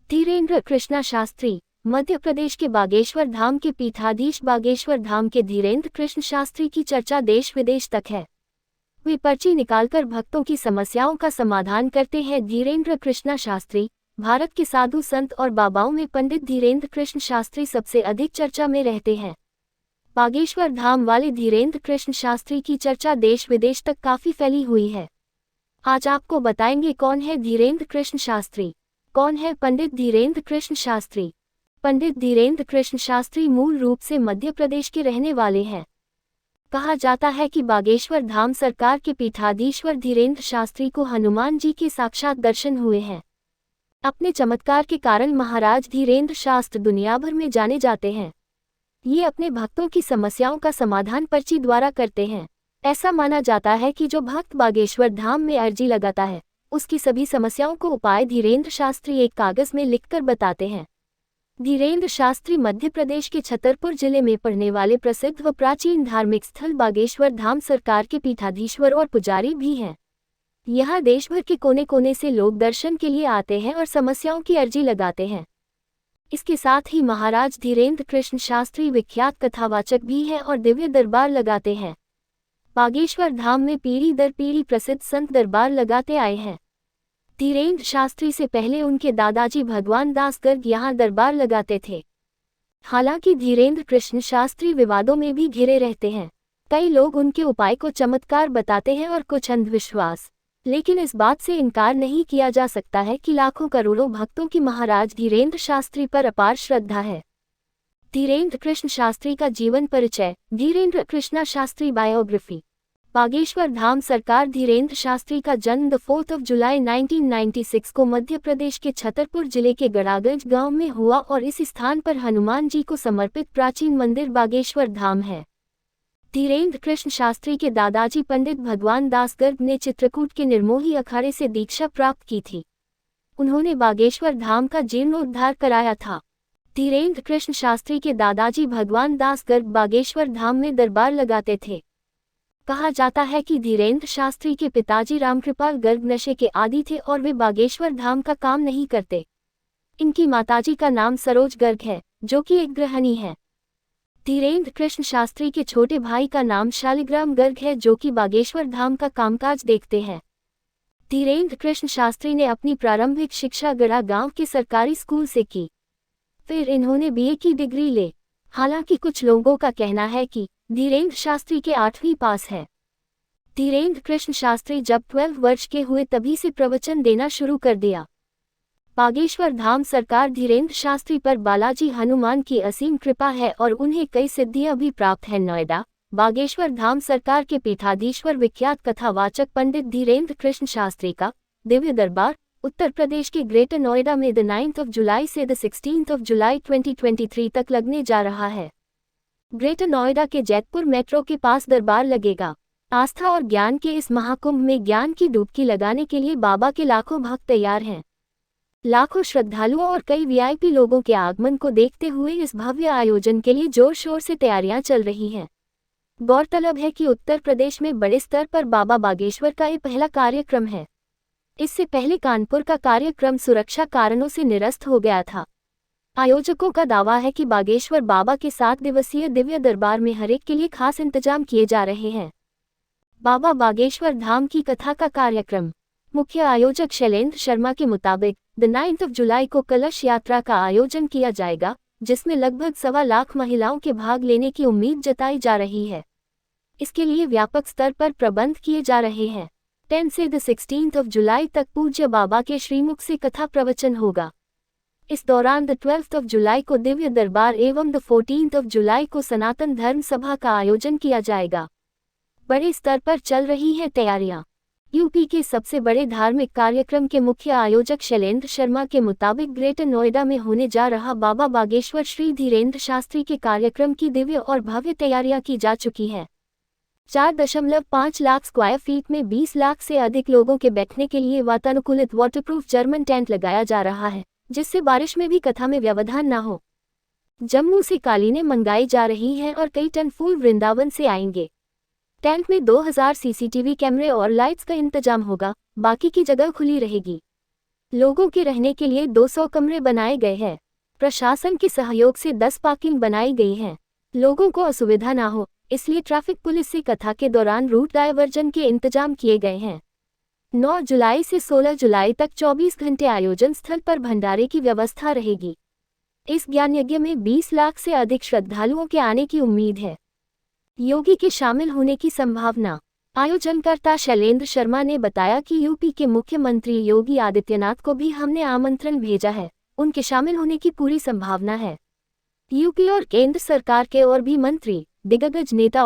धीरेन्द्र कृष्णा शास्त्री मध्य प्रदेश के बागेश्वर धाम के पीठाधीश बागेश्वर धाम के धीरेन्द्र कृष्ण शास्त्री की चर्चा देश विदेश तक है। वे पर्ची निकालकर भक्तों की समस्याओं का समाधान करते हैं। धीरेन्द्र कृष्णा शास्त्री भारत के साधु संत और बाबाओं में पंडित धीरेन्द्र कृष्ण शास्त्री सबसे अधिक चर्चा में रहते हैं। बागेश्वर धाम वाले धीरेन्द्र कृष्ण शास्त्री की चर्चा देश विदेश तक काफी फैली हुई है। आज आपको बताएंगे कौन है धीरेन्द्र कृष्ण शास्त्री, कौन है पंडित धीरेन्द्र कृष्ण शास्त्री। पंडित धीरेन्द्र कृष्ण शास्त्री मूल रूप से मध्य प्रदेश के रहने वाले हैं। कहा जाता है कि बागेश्वर धाम सरकार के पीठाधीश्वर धीरेन्द्र शास्त्री को हनुमान जी के साक्षात दर्शन हुए हैं। अपने चमत्कार के कारण महाराज धीरेन्द्र शास्त्री दुनिया भर में जाने जाते हैं। ये अपने भक्तों की समस्याओं का समाधान पर्ची द्वारा करते हैं। ऐसा माना जाता है कि जो भक्त बागेश्वर धाम में अर्जी लगाता है, उसकी सभी समस्याओं को उपाय धीरेन्द्र शास्त्री एक कागज में लिखकर बताते हैं। धीरेन्द्र शास्त्री मध्य प्रदेश के छतरपुर जिले में पड़ने वाले प्रसिद्ध व प्राचीन धार्मिक स्थल बागेश्वर धाम सरकार के पीठाधीश्वर और पुजारी भी हैं। यहाँ देश भर के कोने कोने से लोग दर्शन के लिए आते हैं और समस्याओं की अर्जी लगाते हैं। इसके साथ ही महाराज धीरेन्द्र कृष्ण शास्त्री विख्यात कथावाचक भी हैं और दिव्य दरबार लगाते हैं। बागेश्वर धाम में पीढ़ी दर पीढ़ी प्रसिद्ध संत दरबार लगाते आए हैं। धीरेन्द्र शास्त्री से पहले उनके दादाजी भगवान दास गर्ग यहाँ दरबार लगाते थे। हालांकि धीरेन्द्र कृष्ण शास्त्री विवादों में भी घिरे रहते हैं। कई लोग उनके उपाय को चमत्कार बताते हैं और कुछ अंधविश्वास, लेकिन इस बात से इनकार नहीं किया जा सकता है कि लाखों करोड़ों भक्तों की महाराज धीरेन्द्र शास्त्री पर अपार श्रद्धा है। धीरेन्द्र कृष्ण शास्त्री का जीवन परिचय। धीरेन्द्र कृष्णा शास्त्री बायोग्राफी। बागेश्वर धाम सरकार धीरेन्द्र शास्त्री का जन्म 4 जुलाई 1996 को मध्य प्रदेश के छतरपुर जिले के गड़ागंज गांव में हुआ और इस स्थान पर हनुमान जी को समर्पित प्राचीन मंदिर बागेश्वर धाम है। धीरेन्द्र कृष्ण शास्त्री के दादाजी पंडित भगवान दास गर्ग ने चित्रकूट के निर्मोही अखाड़े से दीक्षा प्राप्त की थी। उन्होंने बागेश्वर धाम का जीर्णोद्धार कराया था। धीरेन्द्र कृष्ण शास्त्री के दादाजी भगवान दास गर्ग बागेश्वर धाम में दरबार लगाते थे। कहा जाता है कि धीरेन्द्र शास्त्री के पिताजी रामकृपाल गर्ग नशे के आदी थे और वे बागेश्वर धाम का काम नहीं करते। इनकी माताजी का नाम सरोज गर्ग है, जो कि एक गृहिणी है। धीरेन्द्र कृष्ण शास्त्री के छोटे भाई का नाम शालिग्राम गर्ग है, जो कि बागेश्वर धाम का कामकाज देखते हैं। धीरेन्द्र कृष्ण शास्त्री ने अपनी प्रारंभिक शिक्षा गड़ा गांव के सरकारी स्कूल से की। फिर इन्होंने बीए की डिग्री ले। हालांकि कुछ लोगों का कहना है कि धीरेन्द्र शास्त्री के 8वीं पास है। धीरेन्द्र कृष्ण शास्त्री जब 12 वर्ष के हुए तभी से प्रवचन देना शुरू कर दिया। बागेश्वर धाम सरकार धीरेन्द्र शास्त्री पर बालाजी हनुमान की असीम कृपा है और उन्हें कई सिद्धियां भी प्राप्त है। नोएडा बागेश्वर धाम सरकार के पीठाधीश्वर विख्यात कथावाचक पंडित धीरेन्द्र कृष्ण शास्त्री का दिव्य दरबार उत्तर प्रदेश के ग्रेटर नोएडा में 9 जुलाई से 16 जुलाई 2023 तक लगने जा रहा है। ग्रेटर नोएडा के जैतपुर मेट्रो के पास दरबार लगेगा। आस्था और ज्ञान के इस महाकुंभ में ज्ञान की डुबकी लगाने के लिए बाबा के लाखों भक्त तैयार हैं। लाखों श्रद्धालुओं और कई वीआईपी लोगों के आगमन को देखते हुए इस भव्य आयोजन के लिए जोर शोर से तैयारियां चल रही हैं। गौरतलब है कि उत्तर प्रदेश में बड़े स्तर पर बाबा बागेश्वर का ये पहला कार्यक्रम है। इससे पहले कानपुर का कार्यक्रम सुरक्षा कारणों से निरस्त हो गया था। आयोजकों का दावा है कि बागेश्वर बाबा के 7 दिवसीय दिव्य दरबार में हरेक के लिए खास इंतजाम किए जा रहे हैं। बाबा बागेश्वर धाम की कथा का कार्यक्रम। मुख्य आयोजक शैलेंद्र शर्मा के मुताबिक 9 जुलाई को कलश यात्रा का आयोजन किया जाएगा, जिसमें लगभग 1.25 लाख महिलाओं के भाग लेने की उम्मीद जताई जा रही है। इसके लिए व्यापक स्तर पर प्रबंध किए जा रहे हैं। 10 से 16 जुलाई तक पूज्य बाबा के श्रीमुख से कथा प्रवचन होगा। इस दौरान 12 जुलाई को दिव्य दरबार एवं 14 जुलाई को सनातन धर्म सभा का आयोजन किया जाएगा। बड़े स्तर पर चल रही हैं तैयारियां। यूपी के सबसे बड़े धार्मिक कार्यक्रम के मुख्य आयोजक शैलेंद्र शर्मा के मुताबिक ग्रेटर नोएडा में होने जा रहा बाबा बागेश्वर श्री धीरेन्द्र शास्त्री के कार्यक्रम की दिव्य और भव्य तैयारियां की जा चुकी हैं। 4.5 लाख स्क्वायर फीट में 20 लाख से अधिक लोगों के बैठने के लिए वातानुकूलित वाटरप्रूफ जर्मन टेंट लगाया जा रहा है, जिससे बारिश में भी कथा में व्यवधान न हो। जम्मू से कालीनें मंगाई जा रही हैं और कई टन फूल वृंदावन से आएंगे। टेंट में 2000 सीसीटीवी कैमरे और लाइट्स का इंतजाम होगा, बाकी की जगह खुली रहेगी। लोगों के रहने के लिए 200 कमरे बनाए गए हैं। प्रशासन के सहयोग से 10 पार्किंग बनाई गई हैं। लोगों को असुविधा ना हो, इसलिए ट्रैफिक पुलिस से कथा के दौरान रूट डायवर्जन के इंतजाम किए गए हैं। 9 जुलाई से 16 जुलाई तक 24 घंटे आयोजन स्थल पर भंडारे की व्यवस्था रहेगी। इस ज्ञान यज्ञ में 20 लाख से अधिक श्रद्धालुओं के आने की उम्मीद है। योगी के शामिल होने की संभावना। आयोजनकर्ता शैलेंद्र शर्मा ने बताया कि यूपी के मुख्यमंत्री योगी आदित्यनाथ को भी हमने आमंत्रण भेजा है, उनके शामिल होने की पूरी संभावना है। यूपी और केंद्र सरकार के और भी मंत्री, दिग्गज नेता